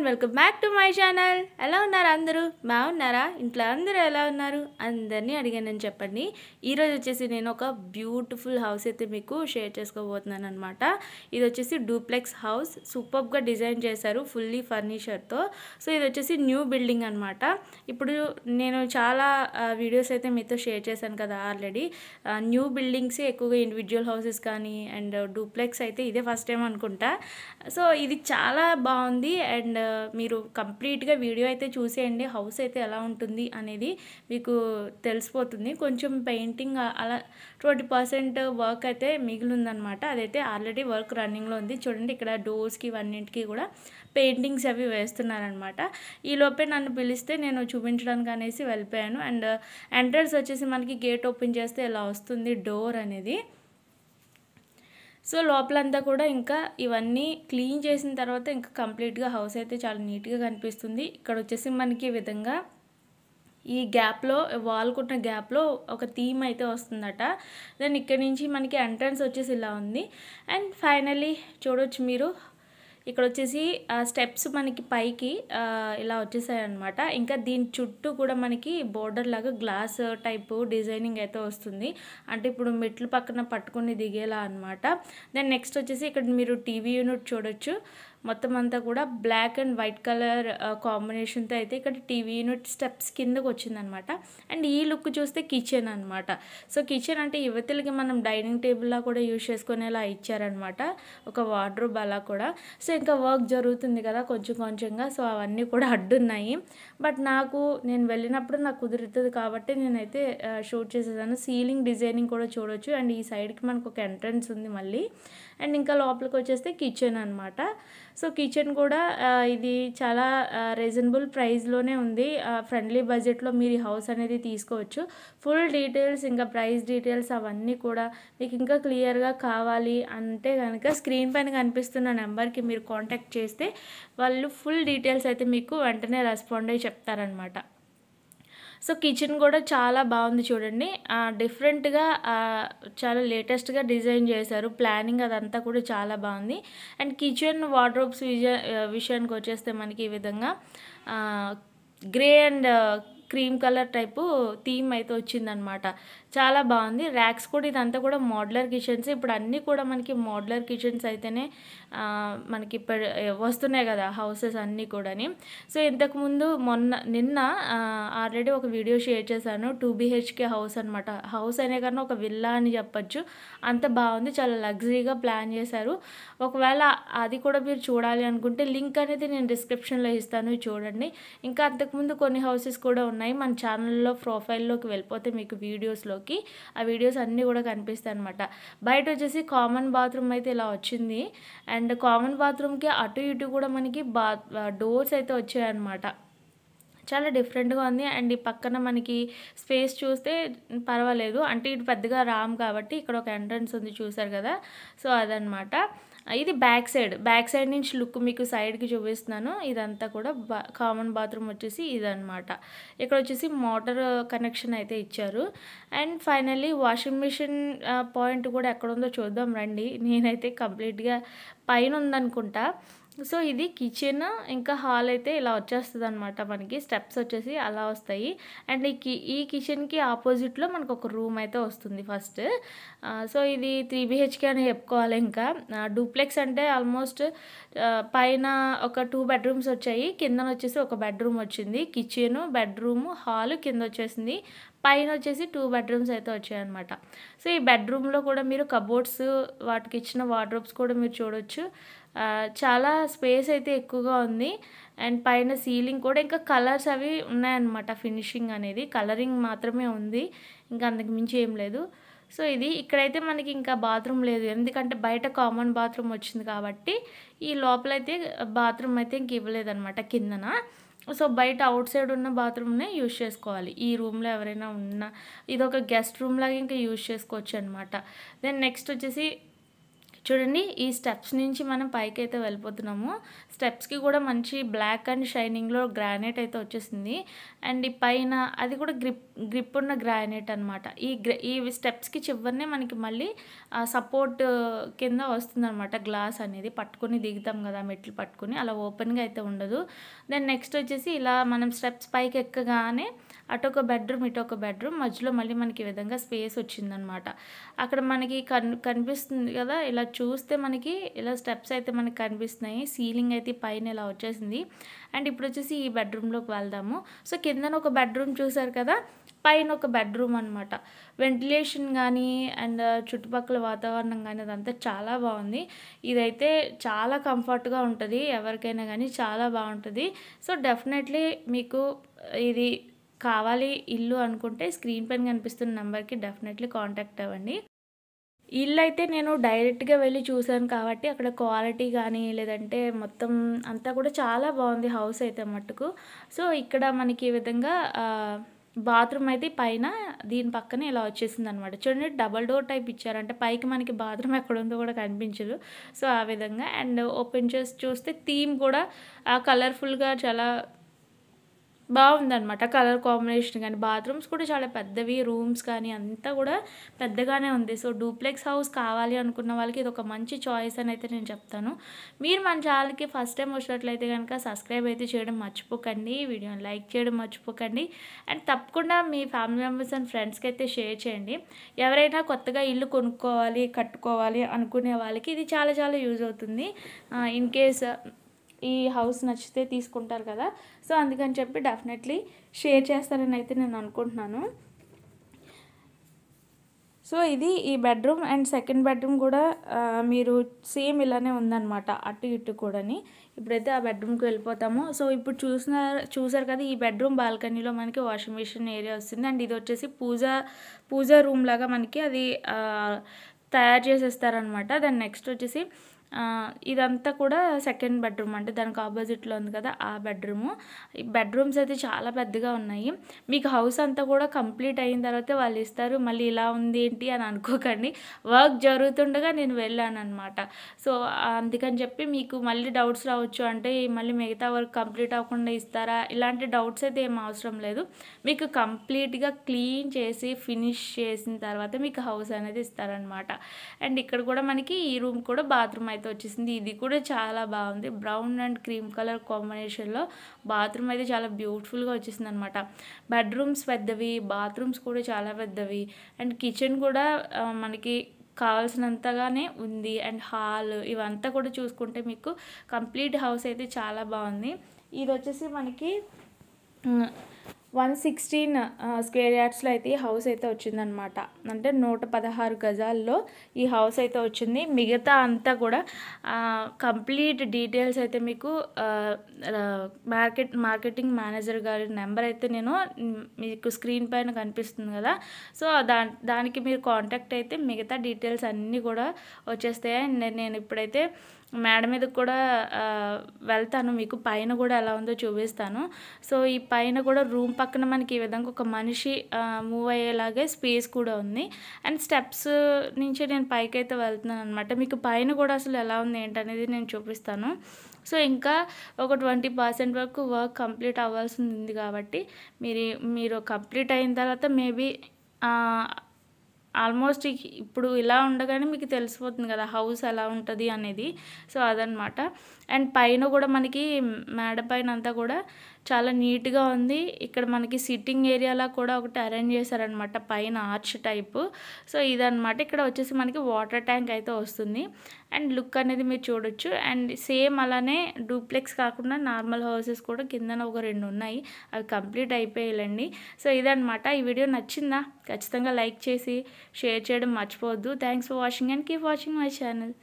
Welcome back to my channel. ఎలా ఉన్నారు అందరూ? బాగున్నారా? ఇంట్లో అందరూ ఎలా ఉన్నారు? అందరినీ అడిగానని చెప్పండి. ఈరోజు వచ్చేసి నేను ఒక బ్యూటిఫుల్ హౌస్ అయితే మీకు షేర్ చేసుకోబోతున్నాను అనమాట. ఇది వచ్చేసి డూప్లెక్స్ హౌస్, సూపర్గా డిజైన్ చేశారు ఫుల్లీ ఫర్నిచర్తో. సో ఇది వచ్చేసి న్యూ బిల్డింగ్ అనమాట. ఇప్పుడు నేను చాలా వీడియోస్ అయితే మీతో షేర్ చేశాను కదా ఆల్రెడీ. న్యూ బిల్డింగ్స్ ఎక్కువగా ఇండివిజువల్ హౌసెస్ కానీ అండ్ డూప్లెక్స్ అయితే ఇదే ఫస్ట్ టైం అనుకుంటా. సో ఇది చాలా బాగుంది అండ్ మీరు కంప్లీట్గా వీడియో అయితే చూసేయండి. హౌస్ అయితే ఎలా ఉంటుంది అనేది మీకు తెలిసిపోతుంది. కొంచెం పెయింటింగ్ అలా 20% వర్క్ అయితే మిగిలిందనమాట. అదైతే ఆల్రెడీ వర్క్ రన్నింగ్లో ఉంది. చూడండి ఇక్కడ డోర్స్కి ఇవన్నింటికి కూడా పెయింటింగ్స్ అవి వేస్తున్నారనమాట. ఈ లోపే నన్ను పిలిస్తే నేను చూపించడానికి అనేసి వెళ్ళిపోయాను. అండ్ ఎంట్రన్స్ వచ్చేసి మనకి గేట్ ఓపెన్ చేస్తే ఇలా వస్తుంది డోర్ అనేది. సో లోపలంతా కూడా ఇంకా ఇవన్నీ క్లీన్ చేసిన తర్వాత ఇంకా కంప్లీట్గా హౌస్ అయితే చాలా నీట్గా కనిపిస్తుంది. ఇక్కడ వచ్చేసి మనకి ఈ విధంగా ఈ గ్యాప్లో వాల్కున్న గ్యాప్లో ఒక థీమ్ అయితే వస్తుందట. దెన్ ఇక్కడ నుంచి మనకి ఎంట్రన్స్ వచ్చేసి ఇలా ఉంది. అండ్ ఫైనల్లీ చూడొచ్చు మీరు ఇక్కడ వచ్చేసి స్టెప్స్ మనకి పైకి ఇలా వచ్చేసాయి అనమాట. ఇంకా దీని చుట్టూ కూడా మనకి బోర్డర్ లాగా గ్లాస్ టైపు డిజైనింగ్ అయితే వస్తుంది. అంటే ఇప్పుడు మెట్లు పక్కన పట్టుకుని దిగేలా అనమాట. దెన్ నెక్స్ట్ వచ్చేసి ఇక్కడ మీరు టీవీ యూనిట్ చూడొచ్చు. మొత్తం అంతా కూడా బ్లాక్ అండ్ వైట్ కలర్ కాంబినేషన్తో అయితే ఇక్కడ టీవీ యూనిట్ స్టెప్స్ కిందకు వచ్చిందనమాట. అండ్ ఈ లుక్ చూస్తే కిచెన్ అనమాట. సో కిచెన్ అంటే యువతలకి మనం డైనింగ్ టేబుల్లా కూడా యూజ్ చేసుకునేలా ఇచ్చారనమాట. ఒక వార్డ్రోబ్ అలా కూడా. సో ఇంకా వర్క్ జరుగుతుంది కదా కొంచెం కొంచెంగా. సో అవన్నీ కూడా అడ్డున్నాయి. బట్ నేను వెళ్ళినప్పుడు నాకు కుదురుతుంది కాబట్టి నేనైతే షూట్ చేసేసాను. సీలింగ్ డిజైనింగ్ కూడా చూడొచ్చు. అండ్ ఈ సైడ్కి మనకు ఒక ఎంట్రన్స్ ఉంది మళ్ళీ. అండ్ ఇంకా లోపలికి వచ్చేస్తే కిచెన్ అనమాట. సో కిచెన్ కూడా ఇది చాలా రీజనబుల్ ప్రైస్లోనే ఉంది. ఫ్రెండ్లీ బడ్జెట్లో మీరు ఈ హౌస్ అనేది తీసుకోవచ్చు. ఫుల్ డీటెయిల్స్ ఇంకా ప్రైస్ డీటెయిల్స్ అవన్నీ కూడా మీకు ఇంకా క్లియర్గా కావాలి అంటే కనుక స్క్రీన్ పైన కనిపిస్తున్న నెంబర్కి మీరు కాంటాక్ట్ చేస్తే వాళ్ళు ఫుల్ డీటెయిల్స్ అయితే మీకు వెంటనే రెస్పాండ్ అయ్యి చెప్తారనమాట. సో కిచెన్ కూడా చాలా బాగుంది చూడండి. డిఫరెంట్గా చాలా లేటెస్ట్గా డిజైన్ చేశారు. ప్లానింగ్ అదంతా కూడా చాలా బాగుంది. అండ్ కిచెన్ వార్డ్రోబ్స్ విషయానికి వచ్చేస్తే మనకి ఈ విధంగా grey and cream colour type theme అయితే వచ్చిందనమాట. చాలా బాగుంది. ర్యాక్స్ కూడా ఇదంతా కూడా మోడ్యులర్ కిచెన్స్. ఇప్పుడు అన్నీ కూడా మనకి మోడ్యులర్ కిచెన్స్ అయితేనే మనకి వస్తున్నాయి కదా హౌసెస్ అన్నీ కూడాని. సో ఇంతకుముందు నిన్న ఆల్రెడీ ఒక వీడియో షేర్ చేశాను. 2 BHK హౌస్ అనమాట. హౌస్ అనే కన్నా ఒక విల్లా అని చెప్పచ్చు. అంత బాగుంది. చాలా లగ్జరీగా ప్లాన్ చేశారు. ఒకవేళ అది కూడా మీరు చూడాలి అనుకుంటే లింక్ అనేది నేను డిస్క్రిప్షన్లో ఇస్తాను, చూడండి. ఇంకా అంతకుముందు కొన్ని హౌసెస్ కూడా ఉన్నాయి. మన ఛానల్లో ప్రొఫైల్లోకి వెళ్ళిపోతే మీకు వీడియోస్లోకి ఆ వీడియోస్ అన్నీ కూడా కనిపిస్తాయి అనమాట. బయట వచ్చేసి కామన్ బాత్రూమ్ అయితే ఇలా వచ్చింది. అండ్ కామన్ బాత్రూమ్కి అటు ఇటు కూడా మనకి డోర్స్ అయితే వచ్చాయన్నమాట. చాలా డిఫరెంట్గా ఉంది. అండ్ ఈ పక్కన మనకి స్పేస్ చూస్తే పర్వాలేదు. అంటే ఇటు పెద్దగా రామ్ కాబట్టి ఇక్కడ ఒక ఎంట్రన్స్ ఉంది చూసారు కదా. సో అదనమాట. ఇది బ్యాక్ సైడ్ నుంచి లుక్ మీకు సైడ్కి చూపిస్తున్నాను. ఇదంతా కూడా కామన్ బాత్రూమ్ వచ్చేసి ఇదనమాట. ఇక్కడ వచ్చేసి మోటార్ కనెక్షన్ అయితే ఇచ్చారు. And finally washing machine point కూడా ఎక్కడ ఉందో చూద్దాం రండి. నేనైతే కంప్లీట్గా పైన ఉందనుకుంటా. సో ఇది కిచెన్ ఇంకా హాల్ అయితే ఇలా వచ్చేస్తుంది అనమాట. మనకి స్టెప్స్ వచ్చేసి అలా వస్తాయి. అండ్ ఈ కిచెన్కి ఆపోజిట్లో మనకు ఒక రూమ్ అయితే వస్తుంది ఫస్ట్. సో ఇది 3 BHK అని చెప్పుకోవాలి. ఇంకా డూప్లెక్స్ అంటే ఆల్మోస్ట్ పైన ఒక 2 బెడ్రూమ్స్ వచ్చాయి. కిందన వచ్చేసి ఒక బెడ్రూమ్ వచ్చింది. కిచెను, బెడ్రూము, హాల్ కింద వచ్చేసింది. పైన వచ్చేసి 2 బెడ్రూమ్స్ అయితే వచ్చాయన్నమాట. సో ఈ బెడ్రూమ్లో కూడా మీరు కబోర్డ్స్ వాటికి ఇచ్చిన వార్డ్రోబ్స్ కూడా మీరు చూడొచ్చు. చాలా స్పేస్ అయితే ఎక్కువగా ఉంది. అండ్ పైన సీలింగ్ కూడా ఇంకా కలర్స్ అవి ఉన్నాయన్నమాట. ఫినిషింగ్ అనేది కలరింగ్ మాత్రమే ఉంది, ఇంకా అంతకు మించి ఏం లేదు. సో ఇది ఇక్కడైతే మనకి ఇంకా బాత్రూమ్ లేదు, ఎందుకంటే బయట కామన్ బాత్రూమ్ వచ్చింది కాబట్టి. ఈ లోపలైతే బాత్రూమ్ అయితే ఇంక ఇవ్వలేదన్నమాట కిందన. సో బయట అవుట్ సైడ్ ఉన్న బాత్రూమ్నే యూజ్ చేసుకోవాలి. ఈ రూమ్లో ఎవరైనా ఉన్నా ఇది ఒక గెస్ట్ రూమ్ లాగా ఇంకా యూజ్ చేసుకోవచ్చు అనమాట. దెన్ నెక్స్ట్ వచ్చేసి చూడండి ఈ స్టెప్స్ నుంచి మనం పైకైతే వెళ్ళిపోతున్నాము. స్టెప్స్‌కి కూడా మంచి బ్లాక్ అండ్ షైనింగ్‌లో గ్రానైట్ అయితే వచ్చేసింది. అండ్ ఈ పైన అది కూడా గ్రిప్ ఉన్న గ్రానైట్ అనమాట. ఈ స్టెప్స్‌కి చివరనే మనకి మళ్ళీ సపోర్ట్ కింద వస్తుందనమాట గ్లాస్ అనేది. పట్టుకొని దిగుతాం కదా మెట్లు పట్టుకొని, అలా ఓపెన్‌గా అయితే ఉండదు. దెన్ నెక్స్ట్ వచ్చేసి ఇలా మనం స్టెప్స్ పైకి ఎక్కగానే అటొక బెడ్‌రూమ్, ఇటొక బెడ్‌రూమ్, మధ్యలో మళ్ళీ మనకి ఈ విధంగా స్పేస్ వచ్చిందనమాట. అక్కడ మనకి కనిపిస్తుంది కదా, ఇలా చూస్తే మనకి ఇలా స్టెప్స్ అయితే మనకి కనిపిస్తున్నాయి. సీలింగ్ అయితే పైన ఇలా వచ్చేసింది. అండ్ ఇప్పుడు వచ్చేసి ఈ బెడ్రూమ్లోకి వెళ్దాము. సో కిందన ఒక బెడ్రూమ్ చూసారు కదా, పైన ఒక బెడ్రూమ్ అనమాట. వెంటిలేషన్ కానీ అండ్ చుట్టుపక్కల వాతావరణం కానీ అదంతా చాలా బాగుంది. ఇదైతే చాలా కంఫర్ట్గా ఉంటుంది ఎవరికైనా కానీ, చాలా బాగుంటుంది. సో డెఫినెట్లీ మీకు ఇది కావాలి ఇల్లు అనుకుంటే స్క్రీన్ పైన కనిపిస్తున్న నెంబర్కి డెఫినెట్లీ కాంటాక్ట్ అవ్వండి. ఇల్లు అయితే నేను డైరెక్ట్‌గా వెళ్లి చూసాను కాబట్టి అక్కడ క్వాలిటీ గానీ, లేదంటే మొత్తం అంతా కూడా చాలా బాగుంది హౌస్ అయితే మట్టుకు. సో ఇక్కడ మనకి ఈ విధంగా బాత్రూమ్ అయితే పైన దీని పక్కనే ఇలా వచ్చేసిందనమాట. చూడండి డబుల్ డోర్ టైప్ ఇచ్చారు. అంటే పైకి మనకి బాత్రూమ్ ఎక్కడుందో కూడా కనిపించదు. సో ఆ విధంగా అండ్ ఓపెన్ చేసి చూస్తే థీమ్ కూడా కలర్‌ఫుల్‌గా చాలా బాగుందనమాట. కలర్ కాంబినేషన్ కానీ, బాత్రూమ్స్ కూడా చాలా పెద్దవి, రూమ్స్ కానీ అంతా కూడా పెద్దగానే ఉంది. సో డూప్లెక్స్ హౌస్ కావాలి అనుకున్న వాళ్ళకి ఇది ఒక మంచి చాయిస్ అని అయితే నేను చెప్తాను. మీరు మన ఛానల్‌కి ఫస్ట్ టైం వచ్చినట్లయితే కనుక సబ్స్క్రైబ్ అయితే చేయడం మర్చిపోకండి, వీడియోని లైక్ చేయడం మర్చిపోకండి. అండ్ తప్పకుండా మీ ఫ్యామిలీ మెంబర్స్ అండ్ ఫ్రెండ్స్కి అయితే షేర్ చేయండి. ఎవరైనా కొత్తగా ఇల్లు కొనుక్కోవాలి, కట్టుకోవాలి అనుకునే వాళ్ళకి ఇది చాలా చాలా యూజ్ అవుతుంది. ఇన్ కేస్ ఈ హౌస్ నచ్చితే తీసుకుంటారు కదా, సో అందుకని చెప్పి డెఫినెట్లీ షేర్ చేస్తారని అయితే నేను అనుకుంటున్నాను. సో ఇది ఈ బెడ్రూమ్ అండ్ సెకండ్ బెడ్రూమ్ కూడా మీరు సేమ్ ఇలానే ఉందన్నమాట, అటు ఇటు కూడాని. ఇప్పుడైతే ఆ బెడ్రూమ్కి వెళ్ళిపోతాము. సో ఇప్పుడు చూసారు కదా, ఈ బెడ్రూమ్ బాల్కనీలో మనకి వాషింగ్ మిషన్ ఏరియా వస్తుంది. అండ్ ఇది వచ్చేసి పూజా రూమ్ లాగా మనకి అది తయారు చేసేస్తారనమాట. దాని నెక్స్ట్ వచ్చేసి ఇదంతా కూడా సెకండ్ బెడ్రూమ్, అంటే దానికి ఆపోజిట్లో ఉంది కదా ఆ బెడ్రూము. ఈ బెడ్రూమ్స్ అయితే చాలా పెద్దగా ఉన్నాయి. మీకు హౌస్ అంతా కూడా కంప్లీట్ అయిన తర్వాత వాళ్ళు ఇస్తారు. మళ్ళీ ఇలా ఉంది ఏంటి అని అనుకోకండి, వర్క్ జరుగుతుండగా నేను వెళ్ళాను అనమాట. సో అందుకని చెప్పి మీకు మళ్ళీ డౌట్స్ రావచ్చు, అంటే మళ్ళీ మిగతా వర్క్ కంప్లీట్ అవ్వకుండా ఇస్తారా, ఇలాంటి డౌట్స్ అయితే ఏం అవసరం లేదు. మీకు కంప్లీట్గా క్లీన్ చేసి ఫినిష్ చేసిన తర్వాత మీకు హౌస్ అనేది ఇస్తారనమాట. అండ్ ఇక్కడ కూడా మనకి ఈ రూమ్ కూడా బాత్రూమ్ అయితే వచ్చేసింది. ఇది కూడా చాలా బాగుంది, బ్రౌన్ అండ్ క్రీమ్ కలర్ కాంబినేషన్లో బాత్రూమ్ అయితే చాలా బ్యూటిఫుల్గా వచ్చేసింది అనమాట. బెడ్రూమ్స్ పెద్దవి, బాత్రూమ్స్ కూడా చాలా పెద్దవి, అండ్ కిచెన్ కూడా మనకి కావాల్సినంతగానే ఉంది. అండ్ హాల్ ఇవంతా కూడా చూసుకుంటే మీకు కంప్లీట్ హౌస్ అయితే చాలా బాగుంది. ఇది వచ్చేసి మనకి 116 స్క్వేర్ యార్డ్స్లో అయితే ఈ హౌస్ అయితే వచ్చిందనమాట. అంటే 116 గజాల్లో ఈ హౌస్ అయితే వచ్చింది. మిగతా అంతా కూడా కంప్లీట్ డీటెయిల్స్ అయితే మీకు మార్కెటింగ్ మేనేజర్ గారి నెంబర్ అయితే నేను మీకు స్క్రీన్ పైన కనిపిస్తుంది కదా, సో దానికి మీరు కాంటాక్ట్ అయితే మిగతా డీటెయిల్స్ అన్నీ కూడా వచ్చేస్తాయి. నేను ఇప్పుడైతే మేడ మీద కూడా వెళ్తాను, మీకు పైన కూడా ఎలా ఉందో చూపిస్తాను. సో ఈ పైన కూడా రూమ్ పక్కన మనకి ఈ విధంగా ఒక మనిషి మూవ్ అయ్యేలాగే స్పేస్ కూడా ఉంది. అండ్ స్టెప్స్ నుంచి నేను పైకి అయితే వెళ్తున్నాను అనమాట. మీకు పైన కూడా అసలు ఎలా ఉంది ఏంటనేది నేను చూపిస్తాను. సో ఇంకా ఒక 20% వరకు వర్క్ కంప్లీట్ అవ్వాల్సి ఉంది కాబట్టి మీరు కంప్లీట్ అయిన తర్వాత మేబీ ఆల్మోస్ట్ ఇప్పుడు ఇలా ఉండగానే మీకు తెలిసిపోతుంది కదా హౌస్ ఎలా ఉంటుంది అనేది. సో అదనమాట. అండ్ పైన కూడా మనకి మేడ పైన అంతా కూడా చాలా నీట్గా ఉంది. ఇక్కడ మనకి సిట్టింగ్ ఏరియాలా కూడా ఒకటి అరేంజ్ చేశారనమాట, పైన ఆర్చ్ టైపు. సో ఇదనమాట. ఇక్కడ వచ్చేసి మనకి వాటర్ ట్యాంక్ అయితే వస్తుంది. అండ్ లుక్ అనేది మీరు చూడొచ్చు. అండ్ సేమ్ అలానే డూప్లెక్స్ కాకుండా నార్మల్ హౌసెస్ కూడా కిందన ఒక 2 ఉన్నాయి, అవి కంప్లీట్ అయిపోయాయండి. సో ఇదనమాట. ఈ వీడియో నచ్చిందా? ఖచ్చితంగా లైక్ చేసి షేర్ చేయడం మర్చిపోవద్దు. Thanks for watching and keep watching my channel.